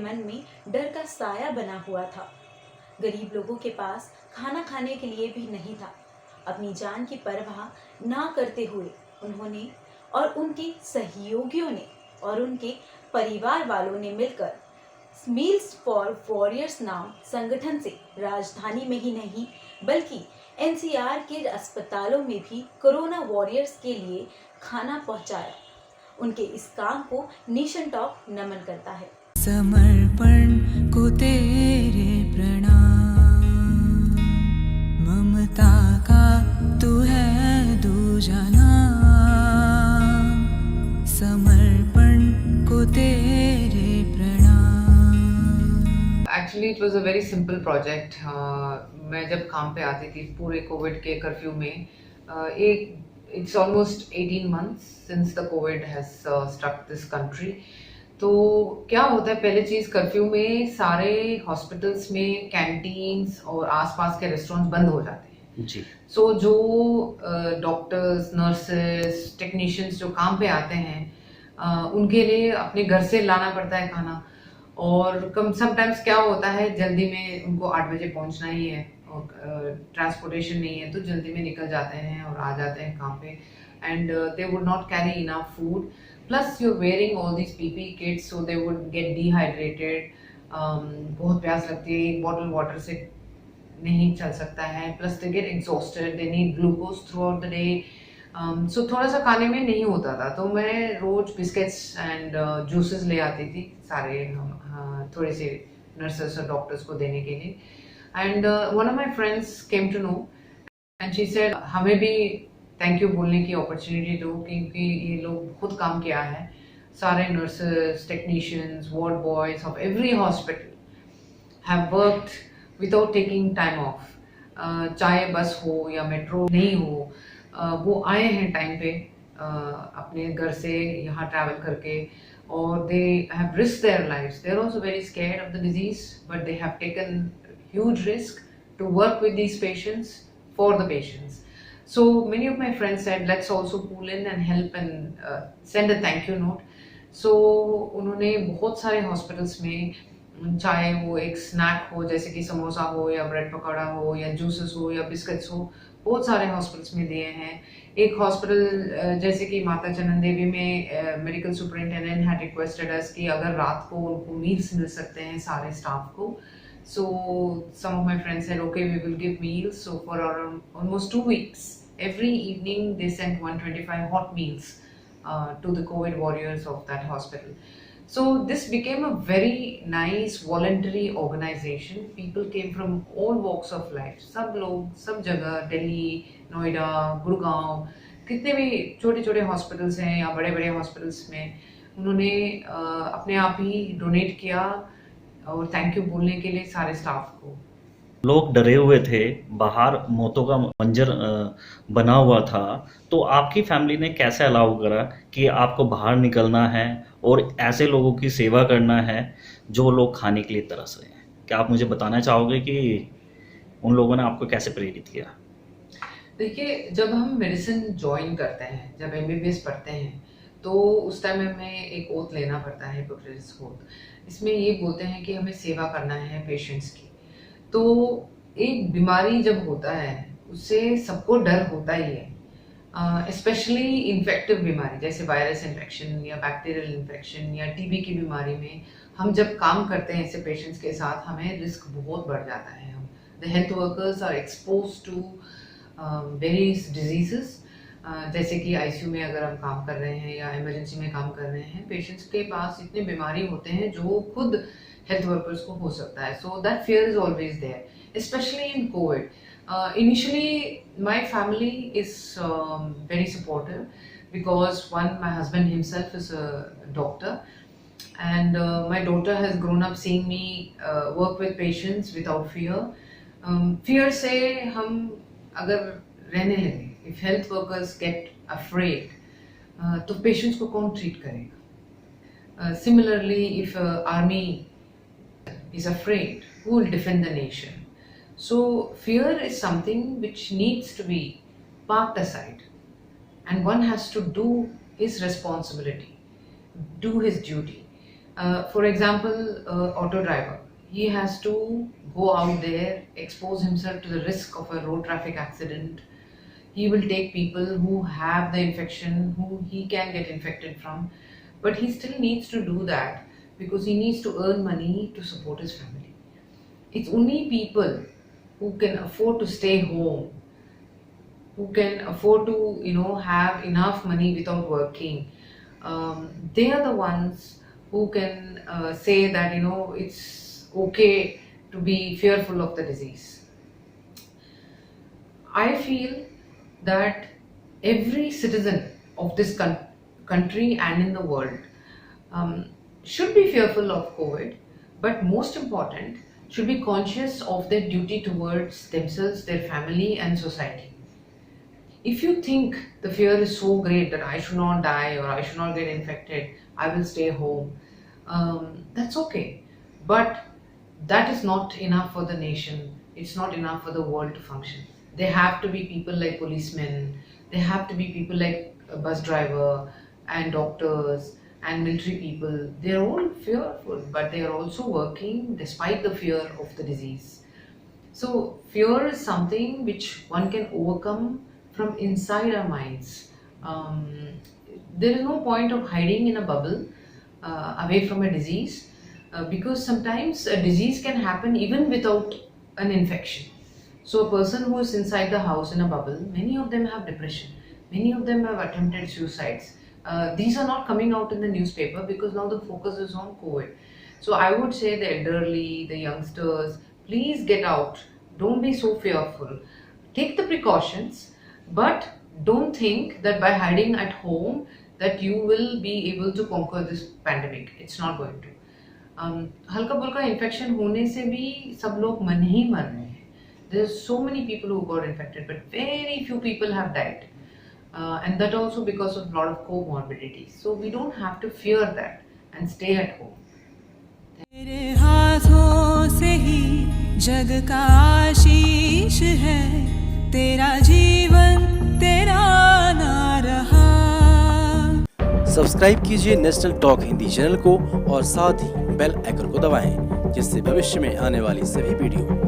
मन में डर का साया बना हुआ था। गरीब लोगों के पास खाना खाने के लिए भी नहीं था। अपनी जान की परवाह ना करते हुए उन्होंने और उनके सहयोगियों ने और उनके परिवार वालों ने मिलकर मील्स फॉर वॉरियर्स नाम संगठन से राजधानी में ही नहीं बल्कि एनसीआर के अस्पतालों में भी कोरोना वॉरियर्स के लिए खाना पहुंचाया। उनके इस काम को नेशन टॉक नमन करता है। समर्पण को तेरे प्रणाम, ममता का तू है दूजा नाम, समर्पण को तेरे प्रणाम। Actually it was a very simple project. मैं जब काम पे आती थी पूरे कोविड के कर्फ्यू में, it's almost 18 months since the COVID has struck this country. तो क्या होता है, पहले चीज़ कर्फ्यू में सारे हॉस्पिटल्स में कैंटीन्स और आसपास के रेस्टोरेंट्स बंद हो जाते हैं जी। सो जो डॉक्टर्स, नर्सेस, टेक्नीशियंस जो काम पे आते हैं उनके लिए अपने घर से लाना पड़ता है खाना। और कम समटाइम्स क्या होता है, जल्दी में उनको 8 बजे पहुंचना ही है और ट्रांसपोर्टेशन नहीं है तो जल्दी में निकल जाते हैं और आ जाते हैं काम पे, and they would not carry enough food, plus you wearing all this PP kits so they would get dehydrated. बहुत प्यास लगती है, एक बॉटल वाटर से नहीं चल सकता है, plus they get exhausted, they need glucose throughout the day. So थोड़ा सा खाने में नहीं होता था, तो मैं रोज बिस्किट्स एंड जूसेस ले आती थी सारे थोड़े से नर्सेस और डॉक्टर्स को देने के लिए। And one of my friends came to know and she said हमें भी थैंक यू बोलने की अपॉर्चुनिटी दो, क्योंकि ये लोग खुद काम किया है, सारे nurses, technicians, ward boys of every hospital have worked without taking time of. चाहे बस हो या मेट्रो नहीं हो, वो आए हैं टाइम पे अपने घर से यहाँ ट्रैवल करके, और they have risk their lives. They are also very scared of the disease, but they have taken huge risk to work with these patients for the patients. So many of my friends said let's also pull in and help and send a thank you note. So उन्होंने बहुत सारे hospitals में, चाहे वो एक snack हो जैसे कि समोसा हो या ब्रेड पकौड़ा हो या जूसेस हो या बिस्किट्स हो, बहुत सारे हॉस्पिटल्स में दिए हैं। एक हॉस्पिटल जैसे कि माता चनन देवी में मेडिकल सुपरिटेंडेंट हैड रिक्वेस्टेड अस कि अगर रात को उनको मील्स मिल सकते हैं सारे स्टाफ को। So some of my friends said, okay, we will give meals. So for almost 2 weeks, every evening they sent 125 hot meals to the COVID warriors of that hospital. So this became a very nice voluntary organization. People came from all walks of life. सब लोग, सब जगह, दिल्ली, नोएडा, गुड़गांव, कितने भी छोटे छोटे hospitals हैं या बड़े बड़े हॉस्पिटल्स में, उन्होंने अपने आप ही डोनेट किया और थैंक यू बोलने के लिए सारे स्टाफ को। लोग डरे हुए थे, बाहर मौतों का मंजर बना हुआ था, तो आपकी फैमिली ने कैसे अलाउ करा कि आपको बाहर निकलना है और ऐसे लोगों की सेवा करना है जो लोग खाने के लिए तरस रहे हैं? क्या आप मुझे बताना चाहोगे कि उन लोगों ने आपको कैसे प्रेरित किया? देखिए, जब हम मेडिसिन ज्वाइन करते हैं, जब एमबीबीएस पढ़ते हैं, तो उस टाइम हमें एक ओथ लेना पड़ता है, हिपोक्रेटिस ओथ। इसमें ये बोलते हैं कि हमें सेवा करना है पेशेंट्स की। तो एक बीमारी जब होता है उससे सबको डर होता ही है, स्पेशली इन्फेक्टिव बीमारी जैसे वायरस इन्फेक्शन या बैक्टीरियल इन्फेक्शन या टीबी की बीमारी में हम जब काम करते हैं ऐसे पेशेंट्स के साथ, हमें रिस्क बहुत बढ़ जाता है। हम the health workers are expose to various diseases, जैसे कि आईसीयू में अगर हम काम कर रहे हैं या इमरजेंसी में काम कर रहे हैं, पेशेंट्स के पास इतने बीमारी होते हैं जो खुद हेल्थ वर्कर्स को हो सकता है। So that fear is always there, specially in COVID. Initially, my family is very supportive because one, my husband himself is a doctor, and my daughter has grown up seeing me work with patients without fear. Fear से हम अगर रहने लगे, if health workers get afraid, तो patients को कौन treat करेगा? Similarly, if army is afraid, who will defend the nation? So fear is something which needs to be parked aside, and one has to do his responsibility, do his duty. For example, auto driver, he has to go out there, expose himself to the risk of a road traffic accident. He will take people who have the infection, who he can get infected from, but he still needs to do that because he needs to earn money to support his family. It's only people who can afford to stay home, who can afford to have enough money without working. They are the ones who can say that it's okay to be fearful of the disease. I feel that every citizen of this country and in the world should be fearful of COVID, but most important, should be conscious of their duty towards themselves, their family and society. If you think the fear is so great that I should not die or I should not get infected, I will stay home, that's okay. But that is not enough for the nation. It's not enough for the world to function. There have to be people like policemen, there have to be people like a bus driver and doctors and military people. They're all fearful, but they are also working despite the fear of the disease. So fear is something which one can overcome from inside our minds. There is no point of hiding in a bubble away from a disease, because sometimes a disease can happen even without an infection. So a person who is inside the house in a bubble, many of them have depression, many of them have attempted suicides. These are not coming out in the newspaper because now the focus is on COVID. So I would say the elderly, the youngsters, please get out. Don't be so fearful. Take the precautions, but don't think that by hiding at home that you will be able to conquer this pandemic. It's not going to. हल्का फुल्का infection होने से भी सब लोग मन ही मर रहे हैं. There's so many people who got infected, but very few people have died, and that also because of a lot of comorbidities. So we don't have to fear that and stay at home. तेरे हाथों से ही जग का आशीष है, तेरा जीवन तेरा ना रहा। सब्सक्राइब कीजिए नेशनल टॉक हिंदी चैनल को और साथ ही बेल आइकन को दबाएं, जिससे भविष्य में आने वाली सभी वीडियो